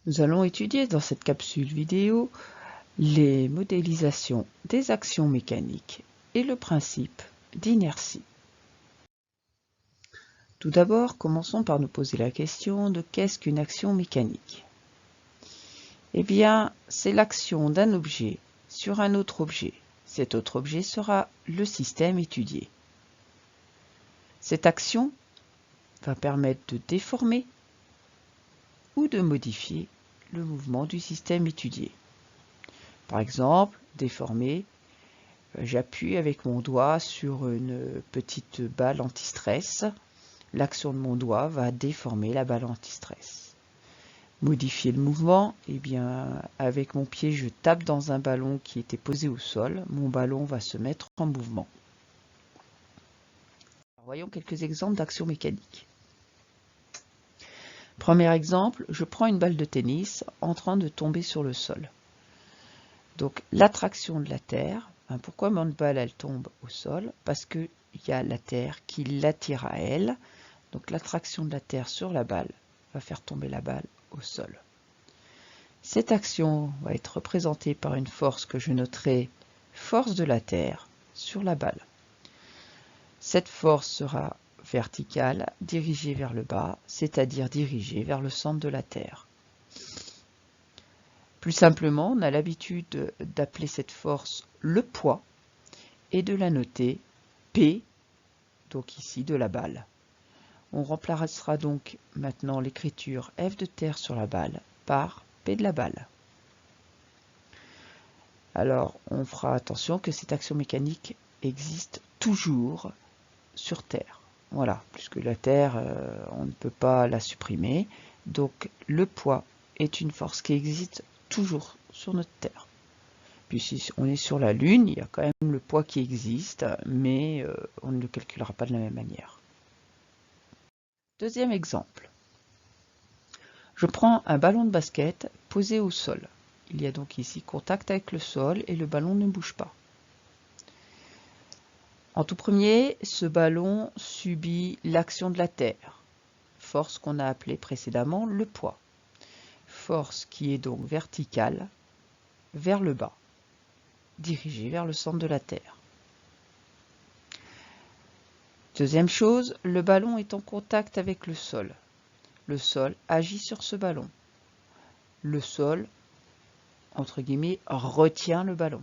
Nous allons étudier dans cette capsule vidéo les modélisations des actions mécaniques et le principe d'inertie. Tout d'abord, commençons par nous poser la question de qu'est-ce qu'une action mécanique? Eh bien, c'est l'action d'un objet sur un autre objet. Cet autre objet sera le système étudié. Cette action va permettre de déformer ou de modifier le mouvement du système étudié. Par exemple, déformer, j'appuie avec mon doigt sur une petite balle anti-stress. L'action de mon doigt va déformer la balle anti-stress. Modifier le mouvement, eh bien, avec mon pied, je tape dans un ballon qui était posé au sol. Mon ballon va se mettre en mouvement. Alors, voyons quelques exemples d'actions mécaniques. Premier exemple, je prends une balle de tennis en train de tomber sur le sol. Donc l'attraction de la Terre, pourquoi mon balle elle tombe au sol? Parce qu'il y a la Terre qui l'attire à elle. Donc l'attraction de la Terre sur la balle va faire tomber la balle au sol. Cette action va être représentée par une force que je noterai force de la Terre sur la balle. Cette force sera verticale, dirigée vers le bas, c'est-à-dire dirigée vers le centre de la Terre. Plus simplement, on a l'habitude d'appeler cette force le poids et de la noter P, donc ici de la balle. On remplacera donc maintenant l'écriture F de terre sur la balle par P de la balle. Alors, on fera attention que cette action mécanique existe toujours sur Terre. Voilà, puisque la Terre, on ne peut pas la supprimer. Donc, le poids est une force qui existe toujours sur notre Terre. Puis si on est sur la Lune, il y a quand même le poids qui existe, mais on ne le calculera pas de la même manière. Deuxième exemple. Je prends un ballon de basket posé au sol. Il y a donc ici contact avec le sol et le ballon ne bouge pas. En tout premier, ce ballon subit l'action de la Terre, force qu'on a appelée précédemment le poids. Force qui est donc verticale vers le bas, dirigée vers le centre de la Terre. Deuxième chose, le ballon est en contact avec le sol. Le sol agit sur ce ballon. Le sol, entre guillemets, retient le ballon.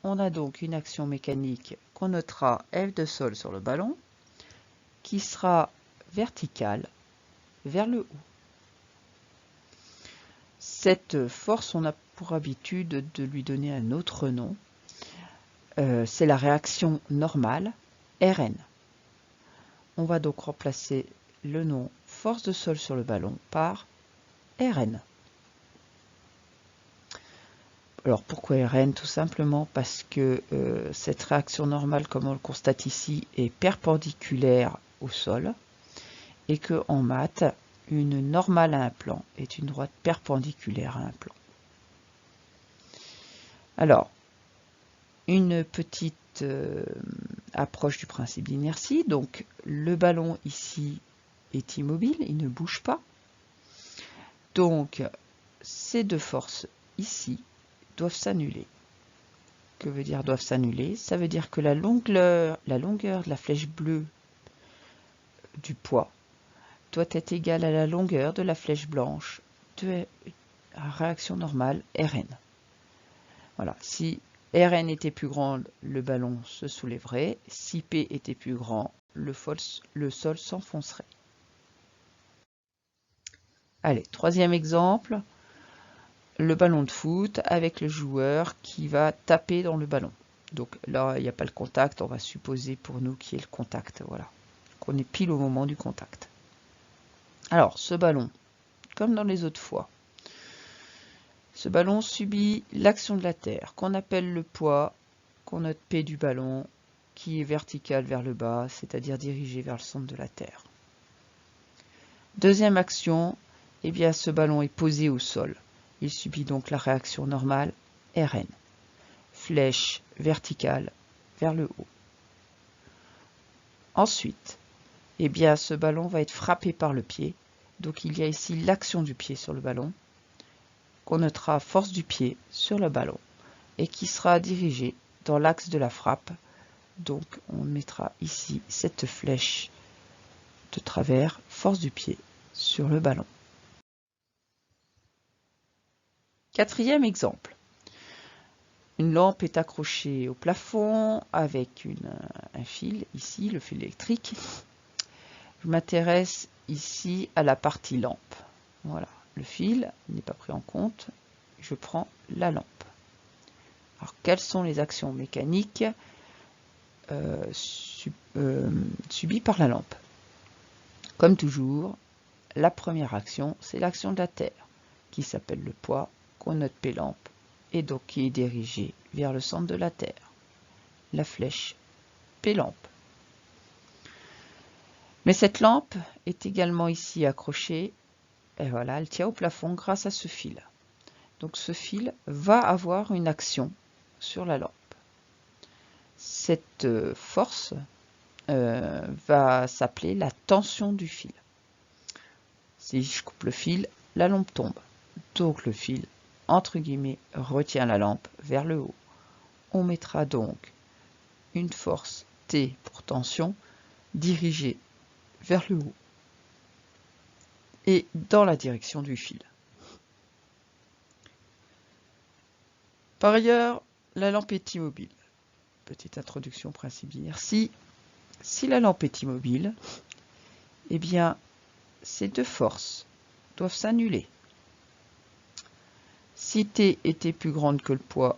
On a donc une action mécanique qu'on notera F de sol sur le ballon, qui sera verticale vers le haut. Cette force, on a pour habitude de lui donner un autre nom. C'est la réaction normale, Rn. On va donc remplacer le nom force de sol sur le ballon par Rn. Alors pourquoi Rn? Tout simplement parce que cette réaction normale, comme on le constate ici, est perpendiculaire au sol et qu'en maths, une normale à un plan est une droite perpendiculaire à un plan. Alors, une petite approche du principe d'inertie. Donc, le ballon ici est immobile, il ne bouge pas. Donc, ces deux forces ici doivent s'annuler. Que veut dire doivent s'annuler? Ça veut dire que la longueur de la flèche bleue du poids doit être égale à la longueur de la flèche blanche de la réaction normale Rn. Voilà, si Rn était plus grand, le ballon se soulèverait. Si P était plus grand, le sol s'enfoncerait. Allez, troisième exemple, le ballon de foot avec le joueur qui va taper dans le ballon. Donc là, il n'y a pas le contact, on va supposer pour nous qu'il y ait le contact. Voilà, qu'on est pile au moment du contact. Alors, ce ballon, comme dans les autres fois, ce ballon subit l'action de la Terre, qu'on appelle le poids, qu'on note P du ballon, qui est vertical vers le bas, c'est-à-dire dirigé vers le centre de la Terre. Deuxième action, eh bien, ce ballon est posé au sol. Il subit donc la réaction normale Rn. Flèche verticale vers le haut. Ensuite, eh bien, ce ballon va être frappé par le pied. Donc il y a ici l'action du pied sur le ballon. qu'on notera force du pied sur le ballon et qui sera dirigé dans l'axe de la frappe. Donc on mettra ici cette flèche de travers, force du pied sur le ballon. Quatrième exemple. Une lampe est accrochée au plafond avec un fil, ici le fil électrique. Je m'intéresse ici à la partie lampe. Voilà, le fil n'est pas pris en compte. Je prends la lampe. Alors, quelles sont les actions mécaniques subies par la lampe? Comme toujours, la première action, c'est l'action de la Terre, qui s'appelle le poids, qu'on note P lampe, et donc qui est dirigée vers le centre de la Terre. La flèche P lampe. Mais cette lampe est également ici accrochée, et voilà, elle tient au plafond grâce à ce fil. Donc ce fil va avoir une action sur la lampe. Cette force va s'appeler la tension du fil. Si je coupe le fil, la lampe tombe. Donc le fil, entre guillemets, retient la lampe vers le haut. On mettra donc une force T pour tension dirigée vers le haut et dans la direction du fil. Par ailleurs, la lampe est immobile. Petite introduction principe binaire. Si la lampe est immobile, eh bien, ces deux forces doivent s'annuler. Si T était plus grande que le poids,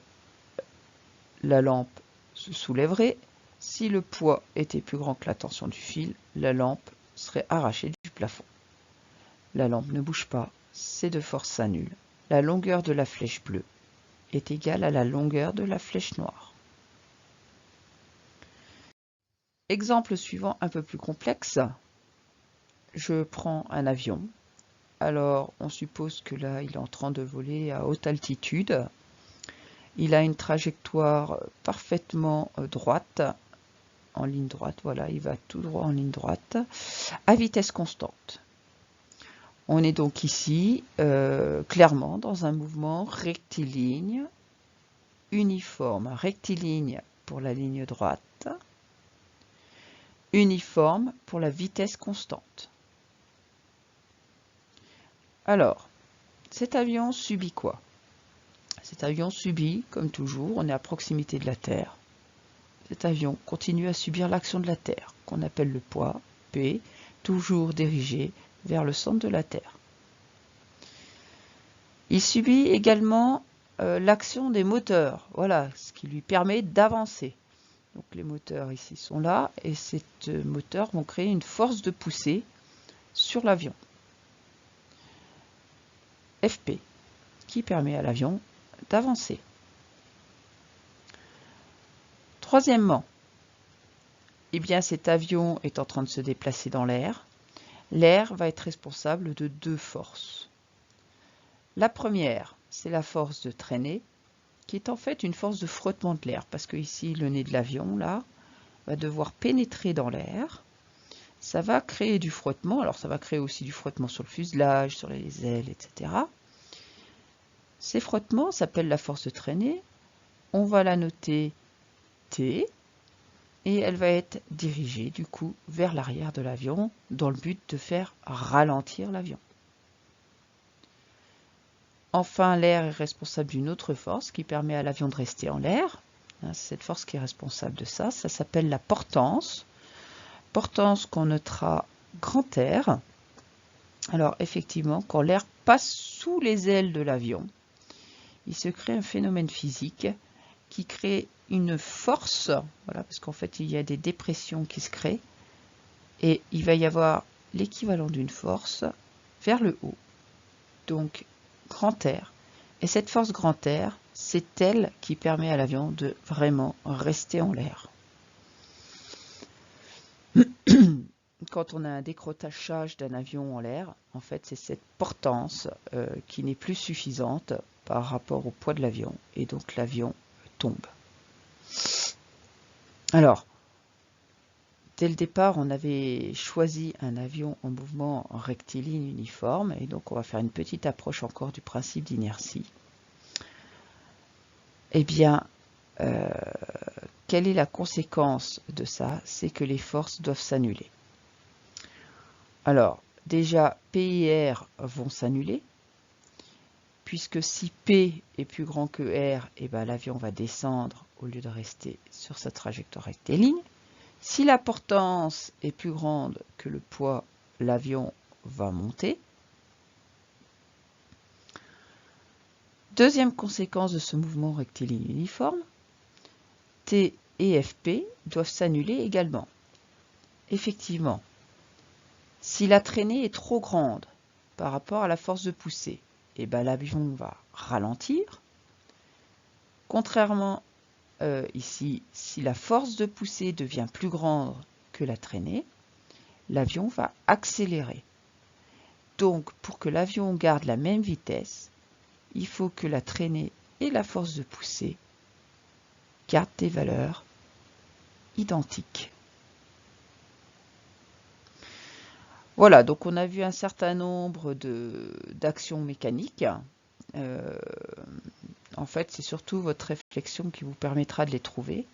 la lampe se soulèverait. Si le poids était plus grand que la tension du fil, la lampe serait arrachée du plafond. La lampe ne bouge pas, ces deux forces s'annulent. La longueur de la flèche bleue est égale à la longueur de la flèche noire. Exemple suivant un peu plus complexe. Je prends un avion. Alors, on suppose que là, il est en train de voler à haute altitude. Il a une trajectoire parfaitement droite, en ligne droite. Voilà, il va tout droit en ligne droite, à vitesse constante. On est donc ici, clairement, dans un mouvement rectiligne, uniforme, rectiligne pour la ligne droite, uniforme pour la vitesse constante. Alors, cet avion subit quoi? Cet avion subit, comme toujours, on est à proximité de la Terre. Cet avion continue à subir l'action de la Terre, qu'on appelle le poids, P, toujours dirigé vers le centre de la Terre. Il subit également l'action des moteurs, voilà, ce qui lui permet d'avancer. Donc les moteurs ici sont là, et ces moteurs vont créer une force de poussée sur l'avion. FP, qui permet à l'avion d'avancer. Troisièmement, eh bien cet avion est en train de se déplacer dans l'air. L'air va être responsable de deux forces. La première, c'est la force de traînée, qui est en fait une force de frottement de l'air, parce que ici, le nez de l'avion, là, va devoir pénétrer dans l'air. Ça va créer du frottement, alors ça va créer aussi du frottement sur le fuselage, sur les ailes, etc. Ces frottements s'appellent la force de traînée. On va la noter T, et elle va être dirigée, du coup, vers l'arrière de l'avion, dans le but de faire ralentir l'avion. Enfin, l'air est responsable d'une autre force qui permet à l'avion de rester en l'air. C'est cette force qui est responsable de ça. Ça s'appelle la portance. Portance qu'on notera grand R. Alors, effectivement, quand l'air passe sous les ailes de l'avion, il se crée un phénomène physique qui crée une force, voilà, parce qu'en fait, il y a des dépressions qui se créent, et il va y avoir l'équivalent d'une force vers le haut. Donc, grand R. Et cette force grand R, c'est elle qui permet à l'avion de vraiment rester en l'air. Quand on a un décrochage d'un avion en l'air, en fait, c'est cette portance qui n'est plus suffisante par rapport au poids de l'avion, et donc l'avion tombe. Alors, dès le départ, on avait choisi un avion en mouvement rectiligne uniforme, et donc on va faire une petite approche encore du principe d'inertie. Eh bien, quelle est la conséquence de ça? C'est que les forces doivent s'annuler. Alors, déjà, P et R vont s'annuler, puisque si P est plus grand que R, eh ben, l'avion va descendre au lieu de rester sur sa trajectoire rectiligne. Si la portance est plus grande que le poids, l'avion va monter. Deuxième conséquence de ce mouvement rectiligne uniforme, T et FP doivent s'annuler également. Effectivement, si la traînée est trop grande par rapport à la force de poussée, eh ben, l'avion va ralentir. Contrairement ici, si la force de poussée devient plus grande que la traînée, l'avion va accélérer. Donc, pour que l'avion garde la même vitesse, il faut que la traînée et la force de poussée gardent des valeurs identiques. Voilà, donc on a vu un certain nombre d'actions mécaniques. En fait, c'est surtout votre réflexion qui vous permettra de les trouver.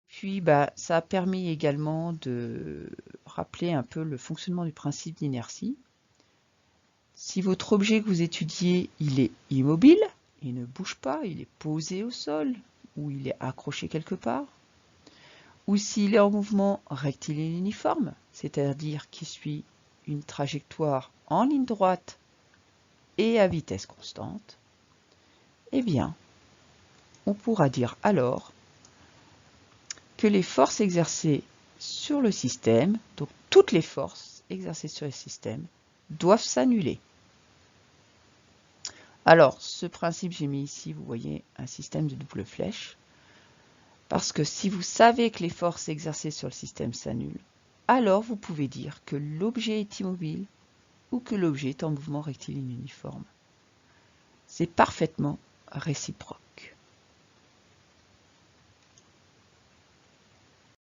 Puis, ça a permis également de rappeler un peu le fonctionnement du principe d'inertie. Si votre objet que vous étudiez, il est immobile, il ne bouge pas, il est posé au sol, ou il est accroché quelque part, ou s'il est en mouvement rectiligne uniforme, c'est-à-dire qu'il suit une trajectoire en ligne droite et à vitesse constante, eh bien, on pourra dire alors que les forces exercées sur le système, donc toutes les forces exercées sur le système, doivent s'annuler. Alors, ce principe, j'ai mis ici, vous voyez, un système de double flèche, parce que si vous savez que les forces exercées sur le système s'annulent, alors vous pouvez dire que l'objet est immobile ou que l'objet est en mouvement rectiligne uniforme. C'est parfaitement réciproque.